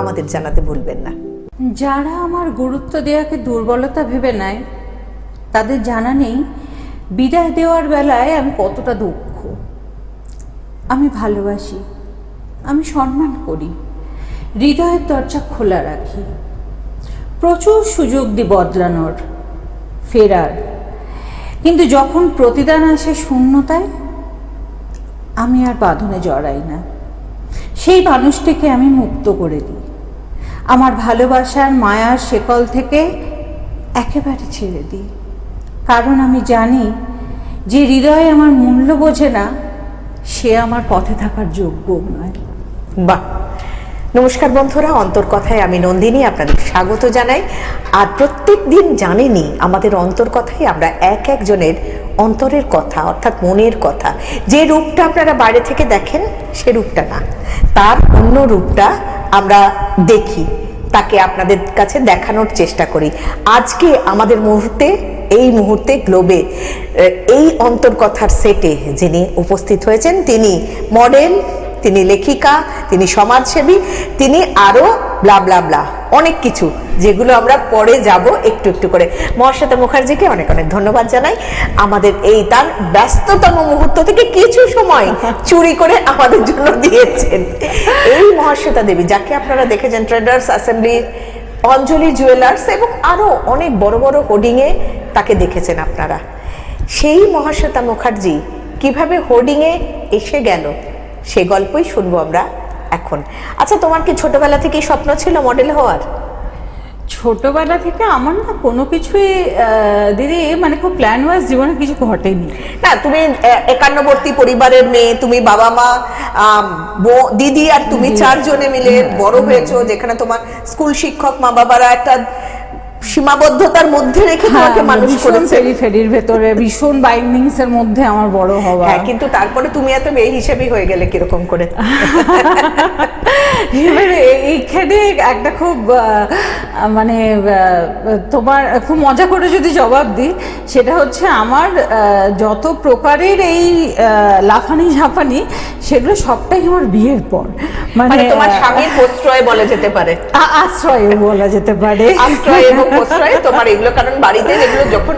আমাদের জানাতে ভুলবেন না। যারা আমার গুরুত্ব দেওয়াকে দুর্বলতা ভেবে নেয় তাদের জানা নেই বিদায় দেওয়ার বেলায় আমি কতটা দুঃখ। আমি ভালোবাসি, আমি সম্মান করি, হৃদয়ের দরজা খোলা রাখি, প্রচুর সুযোগ দিই বদলানোর, ফেরার, কিন্তু যখন প্রতিদান আসে শূন্যতায় আমি আর বাঁধনে জড়াই না। সেই মানুষটিকে আমি মুক্ত করে দিই, আমার ভালোবাসার মায়ার শেকল থেকে একেবারে ছেড়ে দিই। কারণ আমি জানি যে হৃদয়ে আমার মূল্য বোঝে না সে আমার পথে থাকার যোগ্যও নয়। বাহ, নমস্কার বন্ধুরা, অন্তর কথায় আমি নন্দিনী আপনাদের স্বাগত জানাই। আর প্রত্যেক দিন জানেনই আমাদের অন্তর কথায় আমরা এক একজনের অন্তরের কথা অর্থাৎ মনের কথা, যে রূপটা আপনারা বাইরে থেকে দেখেন সে রূপটা না, তার অন্য রূপটা আমরা দেখি, তাকে আপনাদের কাছে দেখানোর চেষ্টা করি। আজকে আমাদের এই মুহূর্তে গ্লোবে এই অন্তর কথার সেটে যিনি উপস্থিত হয়েছেন তিনি মডেল, তিনি লেখিকা, তিনি সমাজসেবী, তিনি আরো ব্লা ব্লা ব্লা অনেক কিছু, যেগুলো আমরা পরে যাব একটু একটু করে। মহাশ্বেতা মুখার্জিকে অনেক অনেক ধন্যবাদ জানাই, আমাদের এই তার ব্যস্ততম মুহূর্ত থেকে কিছু সময় চুরি করে আমাদের জন্য দিয়েছেন। এই মহাশ্বেতা দেবী, যাকে আপনারা দেখেছেন ট্রেডার্স অ্যাসেম্বলি, অঞ্জলি জুয়েলার্স এবং আরো অনেক বড় বড় হোর্ডিংয়ে তাকে দেখেছেন আপনারা। সেই মহাশ্বেতা মুখার্জি কিভাবে হোর্ডিংয়ে এসে গেল সে গল্পই শুনবো আমরা এখন। আচ্ছা, তোমার কি ছোটবেলা থেকেই স্বপ্ন ছিল মডেল হওয়ার? ছোটবেলা থেকে আমার না কোনো কিছুই দিদি মানে খুব প্ল্যান ওয়াইজ জীবনে কিছু ঘটেনি। না, তুমি একান্নবর্তী পরিবারের মেয়ে, তুমি বাবা মা দিদি আর তুমি চারজনে মিলে বড় হয়েছো, যেখানে তোমার স্কুল শিক্ষক মা বাবারা একটা সীমাবদ্ধতার মধ্যে রেখে তোমাকে মানুষ করেছে, ফেরির ভেতরে ভীষণ বাইন্ডিংস এর মধ্যে আমার বড় হওয়া। হ্যাঁ, কিন্তু তারপরে তুমি এত মেয়ে হিসেবে হয়ে গেলে কিরকম করে? এবারে এইখানে একটা খুব মানে তোমার খুব মজা করে যদি জবাব দিই, সেটা হচ্ছে আমার যত প্রকারের এই লাফানি ঝাঁপানি সেগুলো সবটাই আমার বিয়ের পর, মানে তোমার স্বামীর প্রশ্রয় বলা যেতে পারে, আশ্রয় বলা যেতে পারে, আশ্রয় এবং প্রশ্রয় তোমার এগুলো। কারণ বাড়িতে এগুলো যখন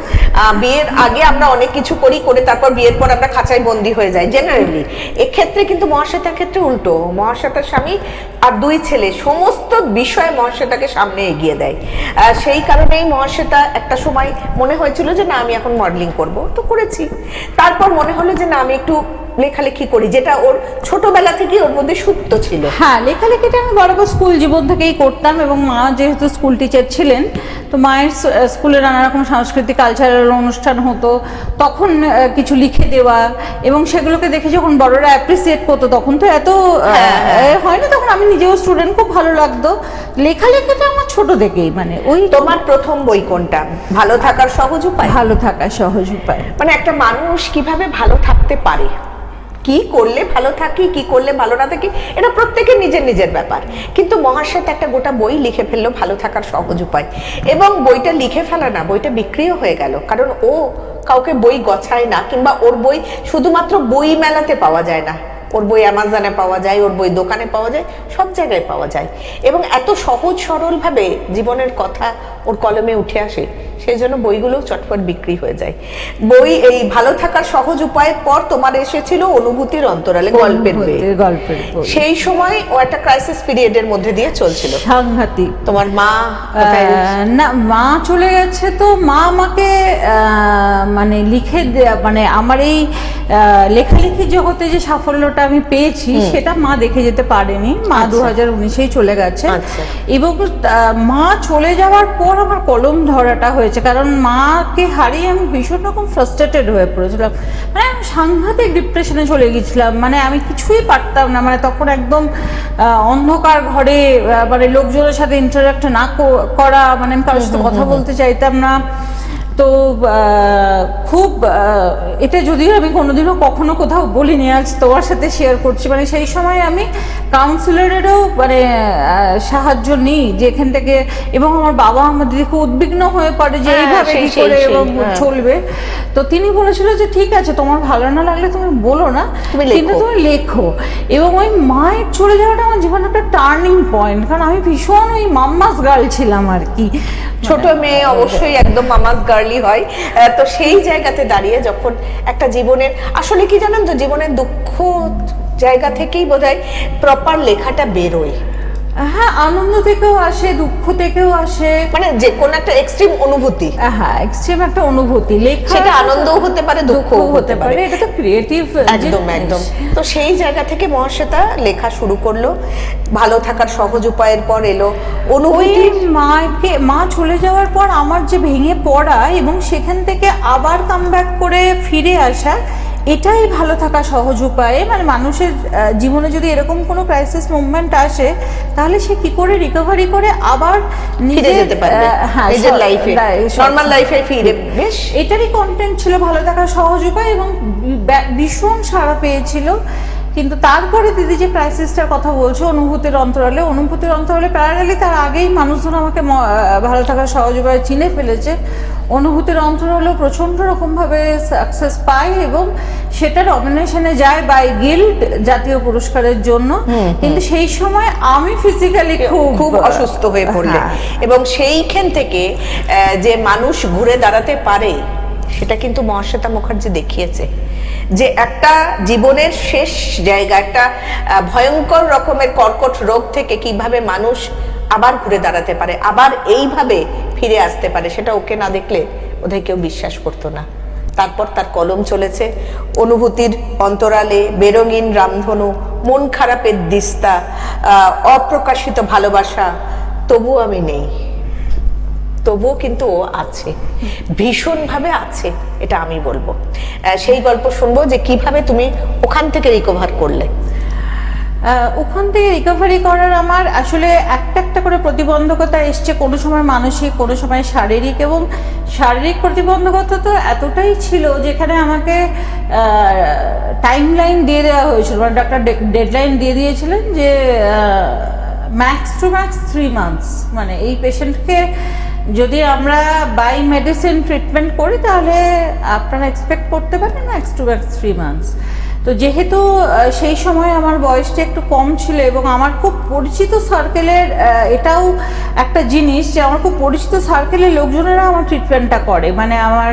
বিয়ের আগে আমরা অনেক কিছু করে তারপর বিয়ের পর আমরা খাঁচায় বন্দি হয়ে যাই জেনারেলি। এক্ষেত্রে কিন্তু মহাশ্বেতার ক্ষেত্রে উল্টো, মহাশ্বেতার স্বামী আর দুই ছেলে সমস্ত বিষয়ে মহাশ্বেতাকে সামনে এগিয়ে দেয়। সেই কারণেই মহাশ্বেতা একটা সময় মনে হয়েছিল যে না, আমি এখন মডেলিং করব, তো করেছি। তারপর মনে হলো যে না, আমি একটু লেখালেখি করি, যেটা ওর ছোটবেলা থেকেই ওর মধ্যে সুপ্ত ছিল। হ্যাঁ, লেখালেখিটা আমি বরাবর স্কুল জীবন থেকেই করতাম, এবং মা যেহেতু স্কুল টিচার ছিলেন তো মায়ের স্কুলে নানা রকম সাংস্কৃতিক কালচারাল অনুষ্ঠান হতো, তখন কিছু লিখে দেওয়া এবং সেগুলোকে দেখে যখন বড়রা অ্যাপ্রিসিয়েট করতো, তখন তো এত হয় না, তখন আমি নিজেও স্টুডেন্ট, খুব ভালো লাগতো। লেখালেখিটা আমার ছোট থেকেই, মানে ওই। তোমার প্রথম বই কোনটা? ভালো থাকার সহজ উপায়। ভালো থাকার সহজ উপায়, মানে একটা মানুষ কিভাবে ভালো থাকতে পারে, কি করলে ভালো থাকি, কি করলে ভালো না থাকি, এটা প্রত্যেকের নিজের নিজের ব্যাপার। কিন্তু মহাশ্বেতা একটা গোটা বই লিখে ফেললো ভালো থাকার সহজ উপায়, এবং বইটা লিখে ফেলা না, বইটা বিক্রিও হয়ে গেল। কারণ ও কাউকে বই গছায় না, কিংবা ওর বই শুধুমাত্র বই মেলাতে পাওয়া যায় না, ওর বই অ্যামাজনে পাওয়া যায়, ওর বই দোকানে পাওয়া যায়, সব জায়গায় পাওয়া যায়, এবং এত সহজ সরলভাবে জীবনের কথা ওর কলমে উঠে আসে, সেই জন্য বইগুলো চটপট বিক্রি হয়ে যায়। বই এই ভালো থাকার সহজ উপায়ের পর তোমার এসেছিল অনুভূতির অন্তরালে, গল্পের বই। সেই সময় ও একটা ক্রাইসিস পিরিয়ডের মধ্যে দিয়ে চলছিল, সাংঘাতিক। তোমার মা না, মা চলে গেছে, তো মা আমাকে মানে লিখে মানে আমার এই লেখালেখি জগতে যে সাফল্যটা আমি পেয়েছি সেটা মা দেখে যেতে পারেনি। মা 2019-এই চলে গেছে, এবং মা চলে যাওয়ার পর আমার কলম ধরাটা হয়েছে, কারণ মাকে হারিয়ে আমি ভীষণ রকম ফ্রাস্ট্রেটেড হয়ে পড়েছিলাম, মানে আমি সাংঘাতিক ডিপ্রেশনে চলে গেছিলাম, মানে আমি কিছুই পারতাম না, মানে তখন একদম অন্ধকার ঘরে, মানে লোকজনের সাথে ইন্টারাক্ট না করা, মানে আমি কারোর সাথে কথা বলতে চাইতাম না, তো খুব এটা যদিও আমি কোনোদিনও কখনো কোথাও বলিনি, আজ তোমার সাথে শেয়ার করছি। মানে সেই সময় আমি কাউন্সিলরেরও মানে সাহায্য নিই যেখান থেকে, এবং আমার বাবা আমার দিদি খুব উদ্বিগ্ন হয়ে পড়ে যে এইভাবে কি করে এবং চলবে। তো তিনি বলেছিল যে ঠিক আছে, তোমার ভালো না লাগলে তুমি বলো না, কিন্তু তুমি লেখো। এবং ওই মায়ের চলে যাওয়াটা আমার জীবনে একটা টার্নিং পয়েন্ট, কারণ আমি ভীষণ ওই মাম্মাস গার্ল ছিলাম আর কি। ছোট মেয়ে অবশ্যই একদম মামাস গার্লি হয়। তো সেই জায়গাতে দাঁড়িয়ে যখন একটা জীবনের, আসলে কি জানেন তো, জীবনের দুঃখ জায়গা থেকেই বোধহয় প্রপার লেখাটা বেরোয়। হ্যাঁ, আনন্দ থেকেও আসে, দুঃখ থেকেও আসে, মানে যে কোন একটা এক্সট্রিম অনুভূতি। হ্যাঁ, এক্সট্রিম একটা অনুভূতি, লেখা সেটা আনন্দও হতে পারে, দুঃখও হতে পারে। এটা তো ক্রিয়েটিভ। একদম একদম। তো সেই জায়গা থেকে মহাশ্বেতা লেখা শুরু করলো, ভালো থাকার সহজ উপায়ের পর এলো অনুভূতি। মা চলে যাওয়ার পর আমার যে ভেঙে পড়া এবং সেখান থেকে আবার কামব্যাক করে ফিরে আসা, এটাই ভালো থাকা সহজ উপায়। মানে মানুষের জীবনে যদি এরকম কোনো ক্রাইসিস মুভমেন্ট আসে, তাহলে সে কি করে রিকভারি করে আবার ফিরে যেতে পারবে নিজের লাইফে, নরমাল লাইফে ফিরে। বেশ, এটারই কন্টেন্ট ছিল ভালো থাকার সহজ উপায়, এবং ভীষণ সাড়া পেয়েছিল। কিন্তু তারপরে দিদি যে ক্রাইসিসটার কথা বলছো, অনুভূতির অন্তরালে প্যারালালি তার আগেই মানুষজন আমাকে ভালো থাকার সহজ উপায় চিনে ফেলেছে। অনুভূতির অন্তরালেও প্রচন্ড রকমভাবে সাকসেস পায় এবং সেটা নমিনেশনে যায় বাই গিল্ড জাতীয় পুরস্কারের জন্য। কিন্তু সেই সময় আমি ফিজিক্যালি খুব অসুস্থ হয়ে পড়লে, এবং সেইখান থেকে যে মানুষ ঘুরে দাঁড়াতে পারে সেটা কিন্তু মহাশ্বেতা মুখার্জি দেখিয়েছে। যে একটা জীবনের শেষ জায়গা, একটা ভয়ঙ্কর রকমের কর্কট রোগ থেকে কিভাবে মানুষ আবার ঘুরে দাঁড়াতে পারে, আবার এইভাবে ফিরে আসতে পারে, সেটা ওকে না দেখলে বোধহয় কেউ বিশ্বাস করতো না। তারপর তার কলম চলেছে অনুভূতির অন্তরালে, বেরঙিন রামধনু, মন খারাপের দিস্তা, অপ্রকাশিত ভালোবাসা, তবু আমি নেই। তবুও কিন্তু ও আছে, ভীষণভাবে আছে, এটা আমি বলবো। সেই গল্প শুনবো যে কিভাবে তুমি ওখান থেকে রিকভার করলে। ওখান থেকে রিকভারি করার আমার আসলে একটা একটা করে প্রতিবন্ধকতা এসছে, কোনো সময় মানসিক, কোনো সময় শারীরিক। এবং শারীরিক প্রতিবন্ধকতা তো এতটাই ছিল যেখানে আমাকে টাইম লাইন দিয়ে দেওয়া হয়েছিল, মানে ডাক্তার ডেডলাইন দিয়ে দিয়েছিলেন যে ম্যাক্স টু ম্যাক্স 3 months, মানে এই পেশেন্টকে যদি আমরা বাই মেডিসিন ট্রিটমেন্ট করি তাহলে আপনারা এক্সপেক্ট করতে পারেন ম্যাক্স টু ম্যাক্স 3 months। তো যেহেতু সেই সময় আমার বয়সটা একটু কম ছিল এবং আমার খুব পরিচিত সার্কেলের, এটাও একটা জিনিস যে আমার খুব পরিচিত সার্কেলের লোকজনেরা আমার ট্রিটমেন্টটা করে। মানে আমার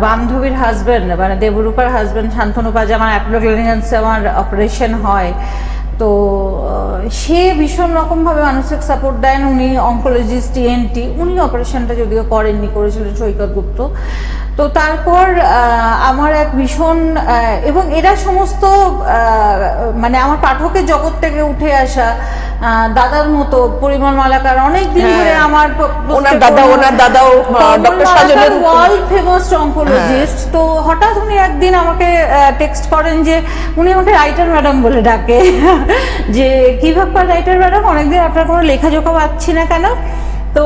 বান্ধবীর হাজব্যান্ড, মানে দেবরূপার হাজব্যান্ড শান্তনু পাজা, আমার অ্যাপোলো ক্লিনিক্সে আমার অপারেশন হয়। তো সে ভীষণ রকমভাবে মানসিক সাপোর্ট দেন। উনি অঙ্কোলজিস্ট, টিএনটি, উনি অপারেশনটা যদিও করেননি, করেছিলেন সৈকত গুপ্ত। তো তারপর আমার এক ভীষণ, এবং এরা সমস্ত মানে আমার পাঠকের জগৎ থেকে উঠে আসা দাদার মতো, পরিমল মালাকার অনেক দিন ধরে আমার দাদাও ওয়ার্ল্ড ফেমাস অঙ্কোলজিস্ট। তো হঠাৎ উনি একদিন আমাকে টেক্সট করেন যে উনি আমাকে রাইটার ম্যাডাম বলে ডাকে, যে কি ব্যাপার রাইটার ম্যাডাম, অনেকদিন আপনার কোনো লেখাজোখা পাচ্ছি না কেন। তো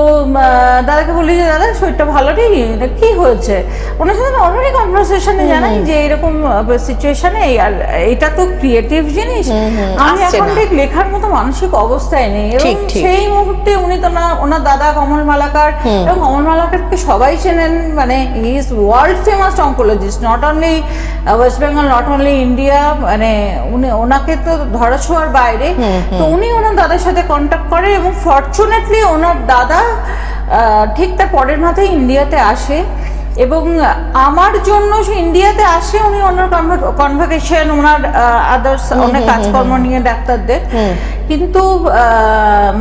দাদাকে বলি যে দাদা শরীরটা ভালো নেই, কি হয়েছে। ওনার সাথে নর্মালি কনভারসেশনে জানাই যে এরকম সিচুয়েশনে, আর এটা তো ক্রিয়েটিভ জিনিস, আমি এখন ঠিক লেখার মতো মানসিক অবস্থায় নেই। এবং সেই মুহূর্তে উনি তো ওনার দাদা কমল মালাকার, এবং কমল মালাকারকে সবাই চেনেন, মানে he is world famous oncologist, not only West Bengal, not only India, মানে উনি, ওনাকে তো ধরাছোঁয়ার বাইরে। তো উনি ওনার দাদার সাথে কন্ট্যাক্ট করে এবং ফরচুনেটলি ওনার দাদা ঠিক তার পরের মাথায় ইন্ডিয়াতে আসে, এবং আমার জন্য সে ইন্ডিয়াতে আসে। উনি ওনার কনভোকেশন, ওনার আদার্স অনেক কাজকর্ম নিয়ে ডাক্তারদের, কিন্তু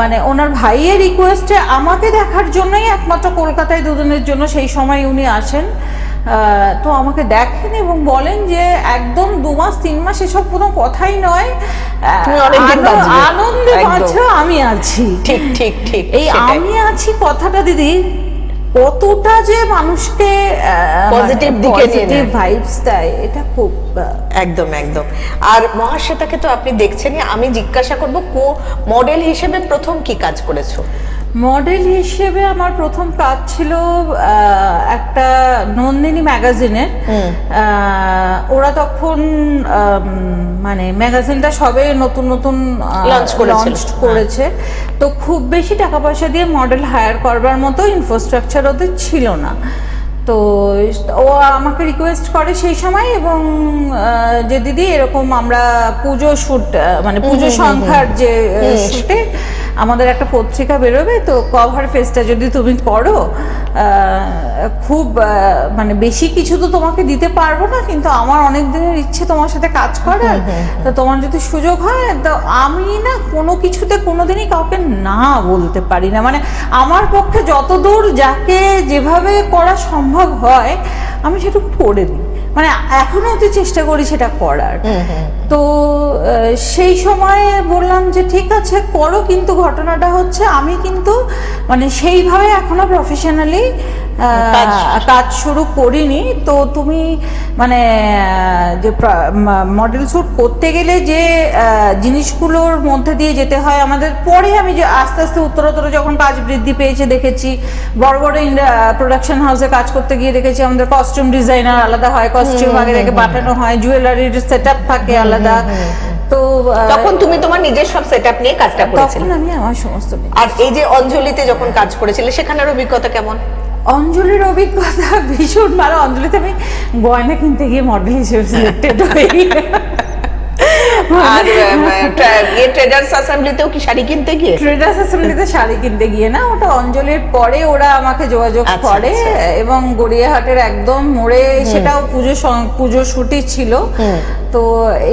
মানে ওনার ভাইয়ের রিকোয়েস্টে আমাকে দেখার জন্যই একমাত্র কলকাতায় দুদিনের জন্য সেই সময় উনি আসেন। তো আমাকে দেখেন এবং বলেন যে একদম 2 মাস 3 মাস এসব কোনো কথাই নয়, আনন্দে বাঁচো, আমি আছি। ঠিক ঠিক ঠিক, এই আমি আছি কথাটা দিদি কতটা যে মানুষকে পজিটিভ দিকে পজিটিভ ভাইবস দেয়, এটা খুব একদম একদম। আর মহাশ্বেতাকে তো আপনি দেখছেনই, আমি জিজ্ঞাসা করব মডেল হিসেবে প্রথম কি কাজ করেছো? মডেল হিসেবে আমার প্রথম কাজ ছিল একটা নন্দিনী ম্যাগাজিনের। ওরা তখন মানে ম্যাগাজিনটা সবে নতুন নতুন লঞ্চ করেছে, তো খুব বেশি টাকা পয়সা দিয়ে মডেল হায়ার করবার মতো ইনফ্রাস্ট্রাকচার ওদের ছিল না। তো ও আমাকে রিকোয়েস্ট করে সেই সময়, এবং যে দিদি এরকম আমরা পুজো শ্যুট মানে পুজো সংখ্যার যে শ্যুটে আমাদের একটা পত্রিকা বেরোবে, তো কভার ফেসটা যদি তুমি করো, খুব মানে বেশি কিছু তো তোমাকে দিতে পারবো না, কিন্তু আমার অনেক দিনের ইচ্ছে তোমার সাথে কাজ করার, তো তোমার যদি সুযোগ হয়। তো আমি না কোনো কিছুতে কোনোদিনই কাউকে না বলতে পারি না, মানে আমার পক্ষে যতদূর যাকে যেভাবে করা সম্ভব হয় আমি সেটুকু করে দিই, মানে এখনো অতি চেষ্টা করি সেটা করার। তো সেই সময় বললাম যে ঠিক আছে করো, কিন্তু ঘটনাটা হচ্ছে আমি কিন্তু মানে সেইভাবে এখনো প্রফেশনালি কাজ শুরু করিনি। তো তুমি মানে যে মডেল শ্যুট করতে গেলে যে জিনিসগুলোর মধ্যে দিয়ে যেতে হয় আমাদের, পরে আমি যে আস্তে আস্তে উত্তরোত্তর যখন কাজ বৃদ্ধি পেয়েছে দেখেছি, বড় বড় প্রোডাকশন হাউসে কাজ করতে গিয়ে দেখেছি আমাদের কস্টিউম ডিজাইনার আলাদা হয়, কস্টিউম আগে থেকে পাঠানো হয়, জুয়েলারির সেটআপ থাকে আলাদা। তো তখন তুমি তোমার নিজের সব সেটআপ নিয়ে কাজটা করেছিলে? তখন আমি আমার সমস্ত। আর এই যে অঞ্জলিতে যখন কাজ করেছিলে সেখানের অভিজ্ঞতা কেমন? অঞ্জলির অভিজ্ঞতা ভীষণ ভালো। অঞ্জলিতে আমি গয়না কিনতে গিয়ে মডেল হিসেবে সিলেক্টেড হই। আর ট্রেডার্স অ্যাসেম্বলিতেও কি শাড়ি কিনতে গিয়ে? ট্রেডার্স অ্যাসেম্বলিতে শাড়ি কিনতে গিয়ে না, ওটা অঞ্জলির পরে ওরা আমাকে যোগাযোগ করে, এবং গড়িয়াহাটের একদম মোড়ে, সেটাও পুজো ছুটি ছিল। তো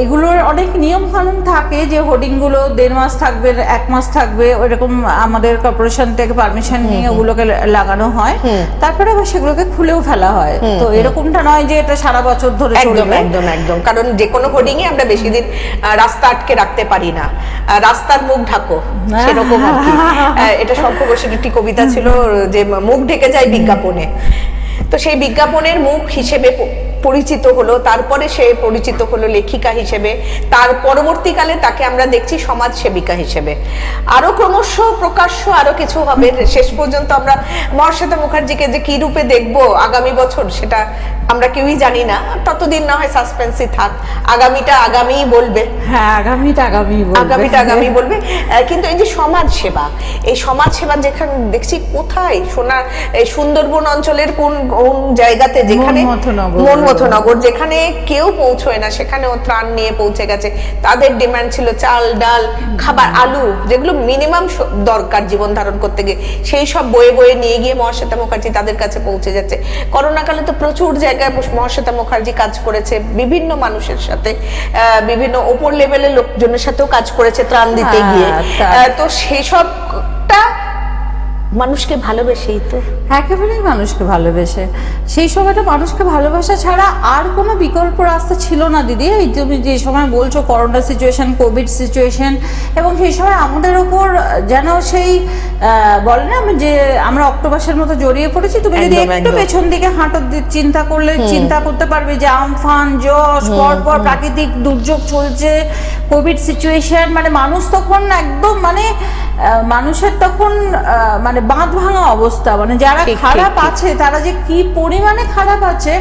এগুলোর অনেক নিয়ম কানুন থাকে, যে হোর্ডিং গুলো 1.5 মাস থাকবে, 1 মাস থাকবে, ওইরকম আমাদের কর্পোরেশন থেকে পারমিশন নিয়ে ওগুলোকে লাগানো হয়, তারপরে আবার সেগুলোকে খুলেও ফেলা হয়। তো এরকমটা নয় যে এটা সারা বছর ধরে চলবে। একদম একদম, কারণ যে কোনো হোর্ডিং এ আমরা বেশি দিন রাস্তা আটকে রাখতে পারি না, রাস্তার মুখ ঢাকো, সেরকম আর কি। এটা শঙ্খ বসুর একটি কবিতা ছিল যে মুখ ঢেকে যায় বিজ্ঞাপনে। তো সেই বিজ্ঞাপনের মুখ হিসেবে পরিচিত হলো, তারপরে সে পরিচিত হলো লেখিকা হিসেবে, তার পরবর্তীকালে তাকে আমরা দেখছি সমাজ সেবিকা হিসেবে, আরো ক্রমশ প্রকাশ্য আরো কিছু হবে। শেষ পর্যন্ত আমরা মহাশ্বেতা মুখার্জিকে যে কি রূপে দেখবো আগামী বছর সেটা আমরা কেউই জানি না। ততদিন না হয় সাসপেন্সই থাক, আগামীটা আগামীই বলবে। হ্যাঁ, আগামীটা আগামী বলবে। কিন্তু এই যে সমাজ সেবা, এই সমাজ সেবা যেখানে দেখছি কোথায় এই সুন্দরবন অঞ্চলের কোন জায়গাতে, যেখানে মনমথনগর, যেখানে কেউ পৌঁছয় না, সেখানেও ত্রাণ নিয়ে পৌঁছে গেছে। তাদের ডিমান্ড ছিল চাল, ডাল, খাবার, আলু, যেগুলো মিনিমাম দরকার জীবন ধারণ করতে গিয়ে, সেই সব বয়ে বয়ে নিয়ে গিয়ে মহাশ্বেতা মুখার্জি তাদের কাছে পৌঁছে যাচ্ছে। করোনাকালে তো প্রচুর জায়গায় মহাশ্বেতা মুখার্জি কাজ করেছে, বিভিন্ন মানুষের সাথে, বিভিন্ন ওপর লেভেলের লোকজনের সাথেও কাজ করেছে ত্রাণ দিতে গিয়ে। তো সেই সবটা মানুষকে ভালোবেসেই তো, একেবারেই মানুষকে ভালোবেসে। সেই সময়টা মানুষকে ভালোবাসা ছাড়া আর কোনো বিকল্প রাস্তা ছিল না দিদি। এই তুমি যে সময় বলছো করোনা সিচুয়েশন, কোভিড সিচুয়েশন, এবং সেই সময় আমাদের ওপর যেন সেই বলে না যে আমরা অক্টোপাসের মতো জড়িয়ে পড়েছি। তুমি যদি একটু পেছন দিকে হাঁটো, চিন্তা করতে পারবে যে আমফান, যশ, পরপর প্রাকৃতিক দুর্যোগ চলছে, কোভিড সিচুয়েশন, মানে মানুষ তখন একদম মানে মানুষের তখন মানে বাঁধ ভাঙা অবস্থা, মানে যারা খারাপ আছে তারা যে কি পরিমাণে খারাপ আছে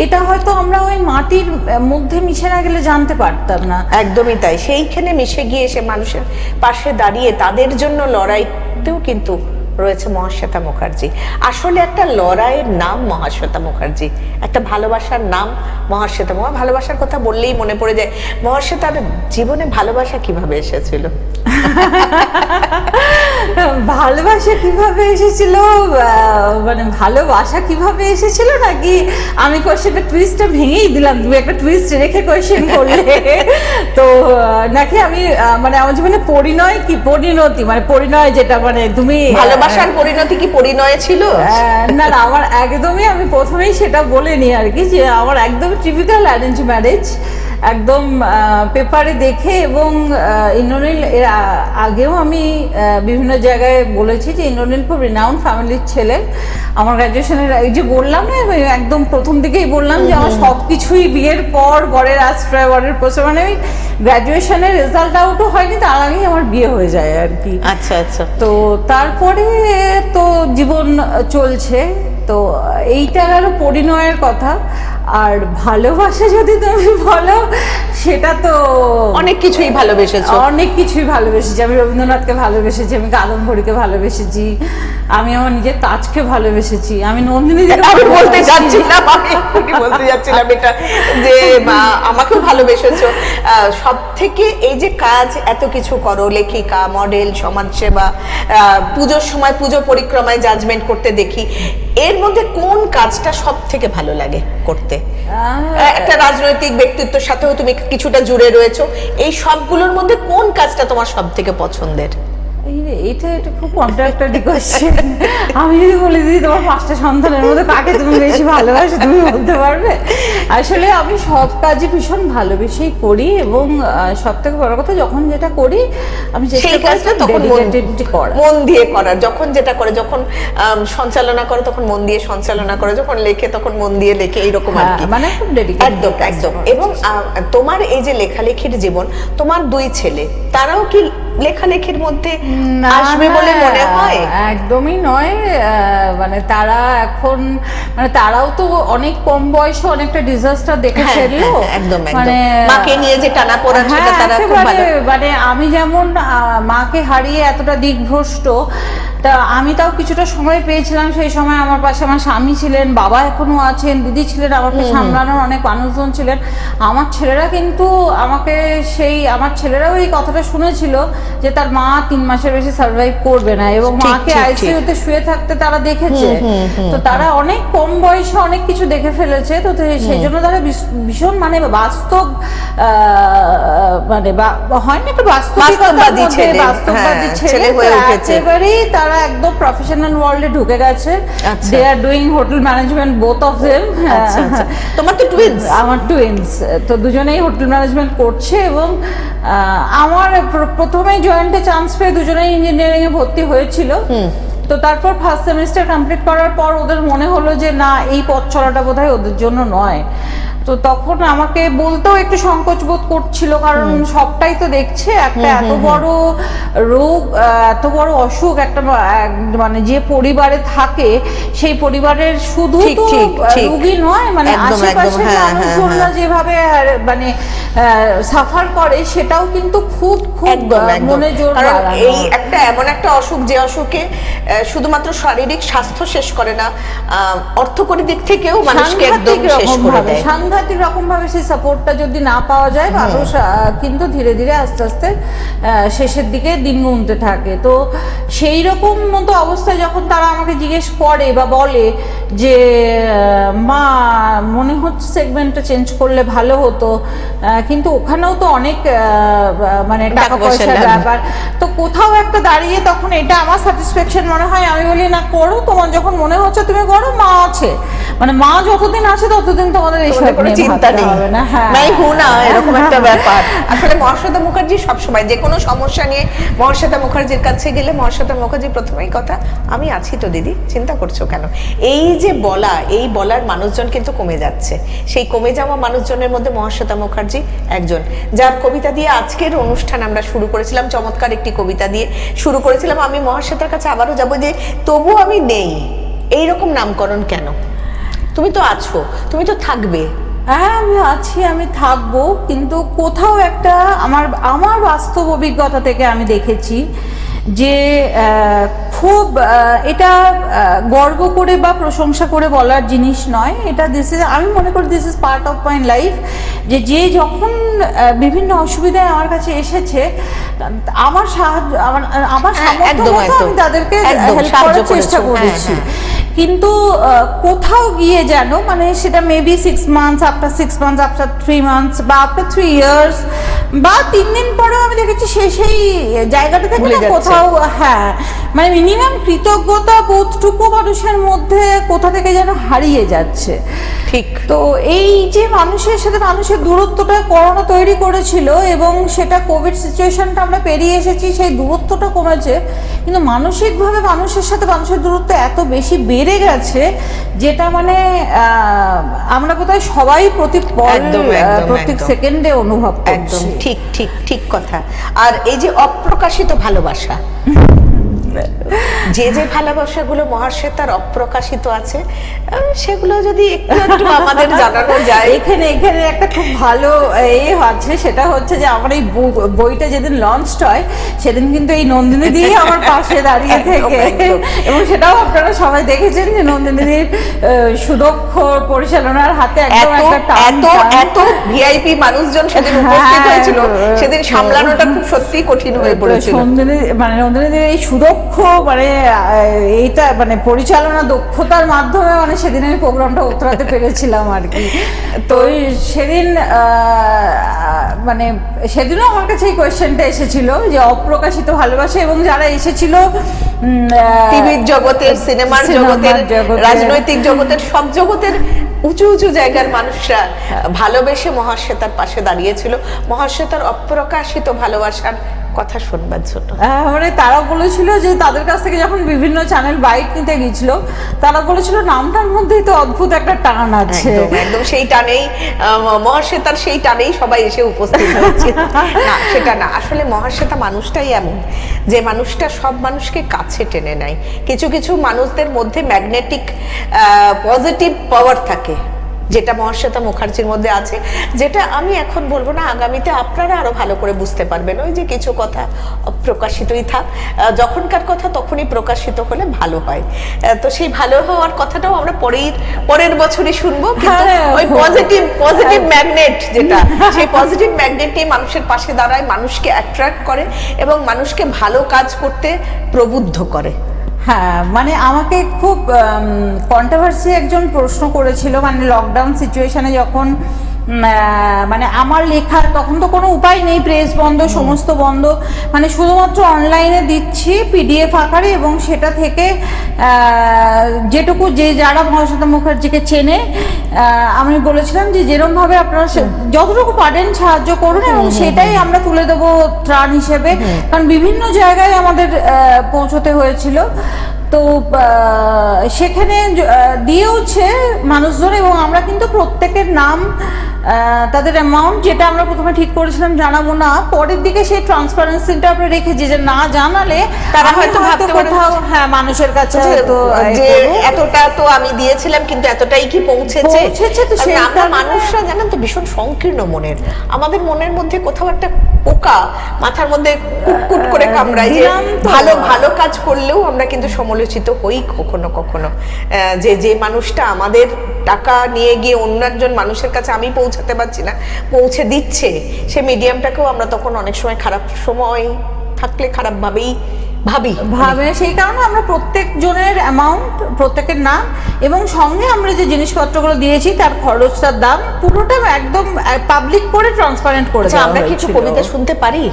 এটা হয়তো আমরা ওই মাটির মধ্যে মিশে না গেলে জানতে পারতাম না। একদমই তাই, সেইখানে মিশে গিয়ে এসে মানুষের পাশে দাঁড়িয়ে তাদের জন্য লড়াইতেও কিন্তু রয়েছে মহাশ্বেতা মুখার্জি। আসলে একটা লড়াইয়ের নাম মহাশ্বেতা মুখার্জি, একটা ভালোবাসার নাম মহাশ্বেতা। ভালোবাসার কথা বললেই মনে পড়ে যায় মহাশ্বেতার জীবনে ভালোবাসা কিভাবে এসেছিল। ভালোবাসা কিভাবে এসেছিল, মানে ভালোবাসা কিভাবে এসেছিল নাকি আমি কোশ্চেনটা টুইস্টটা ভেঙেই দিলাম, তুমি একটা টুইস্ট রেখে কোশ্চেন করলে। তো নাকি আমি মানে আমার জীবনে পরিণয় কি পরিণতি, মানে পরিণয় যেটা মানে তুমি ভালোবাসার পরিণতি কি পরিণয় ছিল? না না, আমার একদমই, আমি প্রথমেই সেটা বলে নি আর কি, যে আমার একদম টিপিক্যাল অ্যারেঞ্জ ম্যারেজ। একদম পেপারে দেখে, এবং ইন্দ্রনীল এর আগেও আমি বিভিন্ন জায়গায় বলেছি যে ইন্দ্রনীল খুব রিনাউন্ড ফ্যামিলির ছেলে। আমার গ্র্যাজুয়েশনের এই যে বললাম না, আমি একদম প্রথম দিকেই বললাম যে আমার সব কিছুই বিয়ের পর বরের আশ্রয়, বরের প্রশ্রয়, মানে ওই গ্র্যাজুয়েশনের রেজাল্ট আউটও হয়নি তার আগেই আমার বিয়ে হয়ে যায় আর কি। আচ্ছা আচ্ছা। তো তারপরে তো জীবন চলছে। তো এইটা গেল পরিণয়ের কথা। আর ভালোবাসা যদি তুমি বলো, সেটা তো অনেক কিছুই ভালোবেসেছো। অনেক কিছুই ভালোবেসেছি। আমি রবীন্দ্রনাথকে ভালোবেসেছি, আমি কাদম্বরীকে ভালোবেসেছি, আমি আমার নিজের কাজকে ভালোবেসেছি, আমি নন্দিনী বলতে যাচ্ছিলাম, এটা যে আমাকেও ভালোবেসেছো। সব থেকে এই যে কাজ এত কিছু করো, লেখিকা, মডেল, সমাজসেবা, পুজোর সময় পুজো পরিক্রমায় জাজমেন্ট করতে দেখি, এর মধ্যে কোন কাজটা সব থেকে ভালো লাগে করতে? একটা রাজনৈতিক ব্যক্তিত্বের সাথেও তুমি কিছুটা জুড়ে রয়েছো, এই সবগুলোর মধ্যে কোন কাজটা তোমার সব থেকে পছন্দের? এটা খুব কন্ট্রাক্টরি কোশ্চেন। আমি যদি বলে দিই তোমার 5টা সন্তানের মধ্যে কাকে তুমি বেশি ভালোবাসো, তুমি বলতে পারবে? আসলে আমি সব কাজই ভীষণ ভালোবেসেই করি, এবং সব থেকে বড় কথা যখন যেটা করি আমি সেই কাজটা তখন মন দিয়ে করার, যখন যেটা করে, যখন সঞ্চালনা করে তখন মন দিয়ে সঞ্চালনা করে, যখন লেখে তখন মন দিয়ে লেখে, এইরকম আর কি, মানে খুব ডেডিকেটেড। একদম একদম। এবং তোমার এই যে লেখালেখির জীবন, তোমার 2 ছেলে, তারাও কি লেখালেখির মধ্যে আসবে বলে মনে হয়? একদমই নয়। মানে তারা এখন, মানে তারাও তো অনেক কম বয়সে অনেকটা ডিজাস্টার দেখে ফেললো। একদম মানে মাকে নিয়ে যে টানা পড়া, সেটা তারা খুব ভালো। মানে আমি যেমন মাকে হারিয়ে এতটা দিকভ্রষ্ট, তা আমি তাও কিছুটা সময় পেয়েছিলাম। সেই সময় আমার পাশে আমার স্বামী ছিলেন, বাবা এখনো আছেন, দিদি ছিলেন, আমাকে সামলানোর অনেক মানুষজন ছিলেন। আমার ছেলেরা কিন্তু আমাকে আমার ছেলেরাও এই কথাটা শুনেছিল যে তার মা 3 মাসের বেশি সার্ভাইভ করবে না, এবং মাকে আইসিইউতে শুয়ে থাকতে তারা দেখেছে। তো তারা অনেক কম বয়সে অনেক কিছু দেখে ফেলেছে। তো সেই জন্য তারা ভীষণ মানে বাস্তব, মানে হয় না একটু বাস্তববাদী ছেলে হয়ে উঠেছে। এবারেই তারা একদম প্রফেশনাল ওয়ার্ল্ডে ঢুকে গেছে। They are doing hotel management, both of them. তোমার তো টুইনস? আমার টুইনস, তো দুজনেই হোটেল ম্যানেজমেন্ট করছে। এবং আমার প্রথমেই জয়েন্টে চান্স পেয়ে দুজনেই ইঞ্জিনিয়ারিং এ ভর্তি হয়েছিল। তো তারপর ফার্স্ট সেমিস্টার কমপ্লিট করার পর ওদের মনে হলো যে না, এই পথ চলাটা বোধহয় ওদের জন্য নয়। তো তখন আমাকে বলতেও একটু সংকোচ বোধ করছিল, কারণ সবটাই তো দেখছে। একটা এত বড় রোগ, এত বড় অসুখ, একটা মানে যে পরিবারে থাকে সেই পরিবারের শুধু তো রোগী নয়, মানে আশেপাশের মানুষজনরা যেভাবে মানে সাফার করে, সেটাও কিন্তু খুব খুব মনে জোর। কারণ এই একটা এমন একটা অসুখ, যে অসুখে শুধুমাত্র শারীরিক স্বাস্থ্য শেষ করে না, অর্থকরী দিক থেকেও মানুষকে একদম শেষ করে দেয়। সাংঘাতিক রকম ভাবে সেই সাপোর্টটা যদি না পাওয়া যায়, মানুষ কিন্তু ধীরে ধীরে আস্তে আস্তে শেষের দিকে দিন গুনতে থাকে। তো সেই রকম মতো অবস্থায় যখন তারা আমাকে জিজ্ঞেস করে বা বলে যে মা, মনে হচ্ছে সেগমেন্টটা চেঞ্জ করলে ভালো হতো, কিন্তু ওখানেও তো অনেক মানে টাকা পয়সার ব্যাপার। তো কোথাও একটা দাঁড়িয়ে তখন এটা আমার স্যাটিসফ্যাকশন মনে হয়। আমি বলি না, করো, তোমার যখন মনে হচ্ছে তুমি করো, মা আছে, মানে মা যতদিন আছে ততদিন তোমাদের এই সব নিয়ে চিন্তা নেই, না নাই হুনা, এরকম একটা ব্যাপার। আসলে মহাশ্বেতা মুখার্জি সবসময় যে কোনো সমস্যা নিয়ে মহাশ্বেতা মুখার্জির কাছে গেলে মহাশ্বেতা মুখার্জি প্রথমেই কথা, আমি আছি তো দিদি, চিন্তা করছো কেন? এই যে বলা, এই বলার মানুষজন কিন্তু কমে যাচ্ছে। সেই কমে যাওয়া মানুষজনের মধ্যে মহাশ্বেতা মুখার্জি একজন, যার কবিতা দিয়ে আজকের অনুষ্ঠান আমরা শুরু করেছিলাম। চমৎকার একটি কবিতা দিয়ে শুরু করেছিলাম। আমি মহাশ্বেতার কাছে আবারও যাবো যে তবু আমি নেই, এইরকম নামকরণ কেন? তুমি তো আছো, তুমি তো থাকবে। হ্যাঁ, আমি আছি, আমি থাকবো, কিন্তু কোথাও একটা আমার বাস্তব অভিজ্ঞতা থেকে আমি দেখেছি যে খুব এটা গর্ব করে বা প্রশংসা করে বলার জিনিস নয়। এটা আমি মনে করি this is part of my life. যে যখন বিভিন্ন অসুবিধায় আমার কাছে এসেছে, আমার সাহায্য, আমার সামর্থ্য মতো আমি তাদেরকে হেল্প করার চেষ্টা করেছি। কিন্তু কোথাও গিয়ে যেন, মানে সেটা maybe 6 months, after 6 months, after 3 months, বা আফটার 3 years, বা 3 দিন পরেও আমি দেখেছি সেই জায়গাটা থেকে না কোথাও মানে মিনিমাম কৃতজ্ঞতা বোধটুকু মানুষের মধ্যে কোথা থেকে যেন হারিয়ে যাচ্ছে। ঠিক। তো এই যে মানুষের সাথে মানুষের দূরত্বটা করোনা তৈরি করেছিল, এবং সেটা কোভিড সিচুয়েশনটা আমরা পেরিয়ে এসেছি, সেই দূরত্বটা কমেছে, কিন্তু মানসিকভাবে মানুষের সাথে মানুষের দূরত্ব এত বেশি বেড়ে গেছে, যেটা মানে আমরা বোধহয় সবাই প্রতি প্রত্যেক সেকেন্ডে অনুভব করছি। একদম ঠিক ঠিক ঠিক কথা। আর এই যে অপ্রকাশিত ভালোবাসা, যে যে ভালোবাসাগুলো মহাশ্বেতার অপ্রকাশিত আছে, সেগুলো যদি একটু একটু আমাদের জানানো যায়। এখানে একটা খুব ভালো আছে, সেটা হচ্ছে যে আমার এই বইটা যেদিন লঞ্চ হয় সেদিন কিন্তু এই নন্দিনী দিই আমার পাশে দাঁড়িয়ে থেকে, এবং সেটাও আপনারা সবাই দেখেছেন যে নন্দিনীর সুদক্ষ পরিচালনার হাতে একদম এত ভিআইপি মানুষজন সেদিন উপস্থিত হয়েছিল, সেদিন সামলানোটা খুব সত্যিই কঠিন হয়ে পড়েছিল। নন্দিনীদের এই সুদক্ষ মানে এইটা মানে পরিচালনা দক্ষতার মাধ্যমে মানে সেদিন আমি প্রোগ্রামটা উতরাতে পেরেছিলাম আর কি। তো সেদিন মানে সেদিনও আমার কাছে এই কোয়েশ্চেনটা এসেছিল যে অপ্রকাশিত ভালোবাসা, এবং যারা এসেছিল টিভির জগতের, সিনেমার জগতের, রাজনৈতিক জগতের, সব জগতের উঁচু উঁচু জায়গার মানুষরা ভালোবেসে মহাশ্বেতার পাশে দাঁড়িয়েছিল, মহাশ্বেতার অপ্রকাশিত ভালোবাসার কথা শুনবার জন্য। মানে তারা বলেছিল যে তাদের কাছ থেকে যখন বিভিন্ন চ্যানেল বাইট নিতে গিয়েছিল, তারা বলেছিল নামটার মধ্যেই তো অদ্ভুত একটা টান আছে। একদম সেই টানেই মহাশ্বেতার, সেই টানেই সবাই এসে উপস্থিত হয়েছে। না, সেটা না, আসলে মহাশ্বেতা মানুষটাই এমন যে মানুষটা সব মানুষকে কাছে টেনে নেয়। কিছু কিছু মানুষদের মধ্যে ম্যাগনেটিক পজিটিভ পাওয়ার থাকে, যেটা মহাশ্বেতা মুখার্জির মধ্যে আছে, যেটা আমি এখন বলবো না, আগামীতে আপনারা আরো ভালো করে বুঝতে পারবেন। ওই যে কিছু কথা অপ্রকাশিতই থাক, যখনকার কথা তখনই প্রকাশিত হলে ভালো হয়। তো সেই ভালো হওয়ার কথাটাও আমরা পরের বছরই শুনবো, কিন্তু ওই পজিটিভ ম্যাগনেট, যেটা সেই পজিটিভ ম্যাগনেটই মানুষের পাশে দাঁড়ায়, মানুষকে অ্যাট্রাক্ট করে এবং মানুষকে ভালো কাজ করতে প্রবুদ্ধ করে। হ্যাঁ, মানে আমাকে খুব কন্ট্রোভার্সি একজন প্রশ্ন করেছিল, মানে লকডাউন সিচুয়েশনে যখন মানে আমার লেখার তখন তো কোনো উপায় নেই, প্রেস বন্ধ, সমস্ত বন্ধ, মানে শুধুমাত্র অনলাইনে দিচ্ছি পিডিএফ আকারে, এবং সেটা থেকে যেটুকু যারা মহাশ্বেতা মুখার্জিকে চেনে, আমি বলেছিলাম যে যেরকমভাবে আপনারা যতটুকু পারেন সাহায্য করুন, এবং সেটাই আমরা তুলে দেবো ত্রাণ হিসেবে, কারণ বিভিন্ন জায়গায় আমাদের পৌঁছতে হয়েছিল। তো সেখানে দিয়েওছে মানুষজন, এবং আমরা কিন্তু প্রত্যেকের নাম, তাদের অ্যামাউন্ট, যেটা আমরা প্রথমে ঠিক করেছিলাম জানাবো না, পরের দিকে সেই ট্রান্সপারেন্সিটা আমরা রেখেছি, যে না জানালে তারা হয়তো কোথাও মানুষের কাছে যে এতটা তো আমি দিয়েছিলাম, কিন্তু এতটাই কি পৌঁছেছে। তো আমরা মানুষরা জানেন তো ভীষণ সংকীর্ণ মনের, আমাদের মনের মধ্যে কোথাও একটা পোকা মাথার মধ্যে কুটকুট করে কামড়ায়, যে ভালো কাজ করলেও আমরা কিন্তু সমালোচিত হই কখনো কখনো, যে মানুষটা আমাদের টাকা নিয়ে গিয়ে অন্য একজন মানুষের কাছে আমি পৌঁছাতে পারছি না, পৌঁছে দিচ্ছে, সে মিডিয়ামটাকেও আমরা তখন অনেক সময় খারাপ সময় থাকলে খারাপ ভাবে সেই কারণে আমরা প্রত্যেক জনের অ্যামাউন্ট, প্রত্যেকের নাম, এবং সঙ্গে আমরা যে জিনিসপত্রগুলো দিয়েছি তার খরচ, তার দাম পুরোটা একদম পাবলিক করে ট্রান্সপারেন্ট করে। আমরা কিছু কবিতা শুনতে পারি?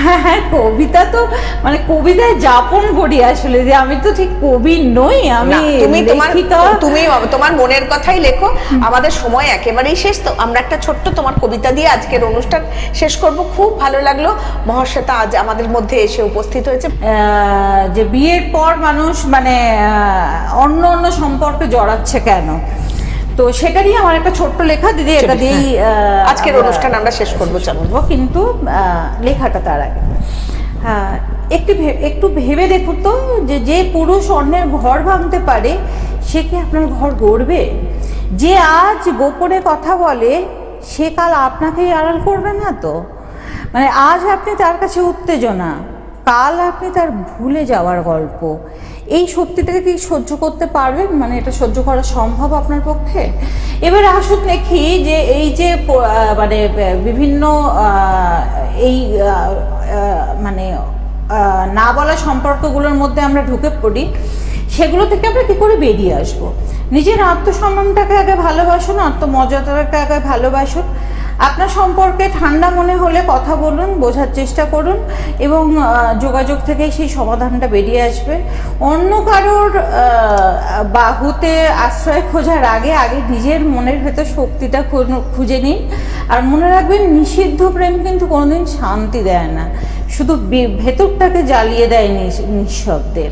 হ্যাঁ, কবিতা তো মানে কবিতায় যাপন করি আসলে, যে আমি তো ঠিক কবি নই, আমি তুমি তোমার মনের কথাই লেখো। আমাদের সময় একেবারেই শেষ, তো আমরা একটা ছোট্ট তোমার কবিতা দিয়ে আজকের অনুষ্ঠান শেষ করব। খুব ভালো লাগলো মহাশ্বেতা আজ আমাদের মধ্যে এসে উপস্থিত হয়েছে। যে বিয়ের পর মানুষ মানে অন্য সম্পর্কে জড়াচ্ছে কেন, তো সেটারই আমার একটা ছোট্ট লেখা, দিদি এটা দিয়েই আজকের অনুষ্ঠান আমরা শেষ করবো, কিন্তু লেখাটা তার আগে একটু ভেবে দেখুন তো, যে পুরুষ অন্যের ঘর ভাঙতে পারে, সে কি আপনার ঘর গড়বে? যে আজ গোপনে কথা বলে, সে কাল আপনাকেই আড়াল করবে না তো? মানে আজ আপনি তার কাছে উত্তেজনা, কাল আপনি তার ভুলে যাওয়ার গল্প। এই সত্যিটাকে কি সহ্য করতে পারবেন? মানে এটা সহ্য করা সম্ভব আপনার পক্ষে? এবার আসুন দেখি যে এই যে মানে বিভিন্ন এই মানে না বলা সম্পর্কগুলোর মধ্যে আমরা ঢুকে পড়ি, সেগুলো থেকে আমরা কী করে বেরিয়ে আসবো। নিজের আত্মসম্মানটাকে আগে ভালোবাসুন, আত্মমর্যাদাটাকে আগে ভালোবাসুন, আপনার সম্পর্কে ঠান্ডা মনে হলে কথা বলুন, বোঝার চেষ্টা করুন এবং যোগাযোগ থেকে সেই সমাধানটা বেরিয়ে আসবে। অন্য কারোর বাহুতে আশ্রয় খোঁজার আগে আগে নিজের মনের ভেতর শক্তিটা খুঁজে নিন। আর মনে রাখবেন, নিষিদ্ধ প্রেম কিন্তু কোনোদিন শান্তি দেয় না, শুধু ভেতরটাকে জ্বালিয়ে দেয় নিঃশব্দে।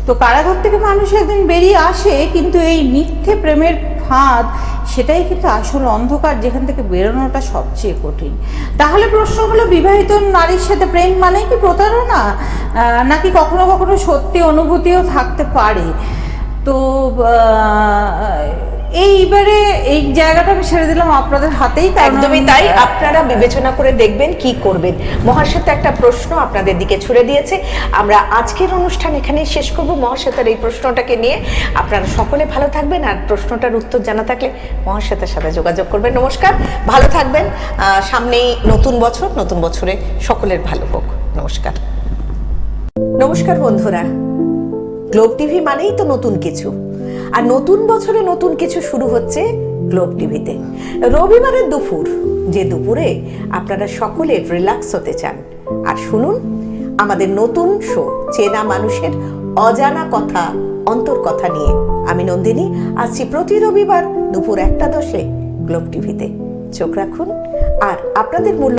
তো কারাগার থেকে মানুষ একদিন বেরিয়ে আসে, কিন্তু এই মিথ্যে প্রেমের ফাঁদ, সেটাই কিন্তু আসল অন্ধকার, যেখান থেকে বেরোনোটা সবচেয়ে কঠিন। তাহলে প্রশ্ন হলো, বিবাহিত নারীর সাথে প্রেম মানে কি প্রতারণা, নাকি কখনো কখনো সত্যি অনুভূতিও থাকতে পারে? তো এইবারে এই জায়গাটা আমি ছেড়ে দিলাম আপনাদের হাতেই। একদমই তাই, আপনারা বিবেচনা করে দেখবেন কি করবেন। মহাশ্বেতা একটা প্রশ্ন আপনাদের দিকে ছুড়ে দিয়েছে, আমরা আজকের অনুষ্ঠান এখানেই শেষ করব মহাশ্বেতার এই প্রশ্নটাকে নিয়ে। আপনারা সকলে ভালো থাকবেন, আর প্রশ্নটার উত্তর জানা থাকলে মহাশ্বেতার সাথে যোগাযোগ করবেন। নমস্কার, ভালো থাকবেন। সামনেই নতুন বছর, নতুন বছরে সকলের ভালো হোক। নমস্কার। নমস্কার বন্ধুরা, গ্লোব টিভি মানেই তো নতুন কিছু, আর নতুন বছরে নতুন কিছু শুরু হচ্ছে গ্লোব টিভিতে। রবিবারের দুপুর, যে দুপুরে আপনারা সকলে রিল্যাক্স হতে চান, আর শুনুন আমাদের নতুন শো চেনা মানুষের অজানা কথা, অন্তর কথা নিয়ে। আমি নন্দিনী আসছি প্রতি রবিবার দুপুর 1:10 গ্লোব টিভিতে। চোখ রাখুন, আর আপনাদের মূল্য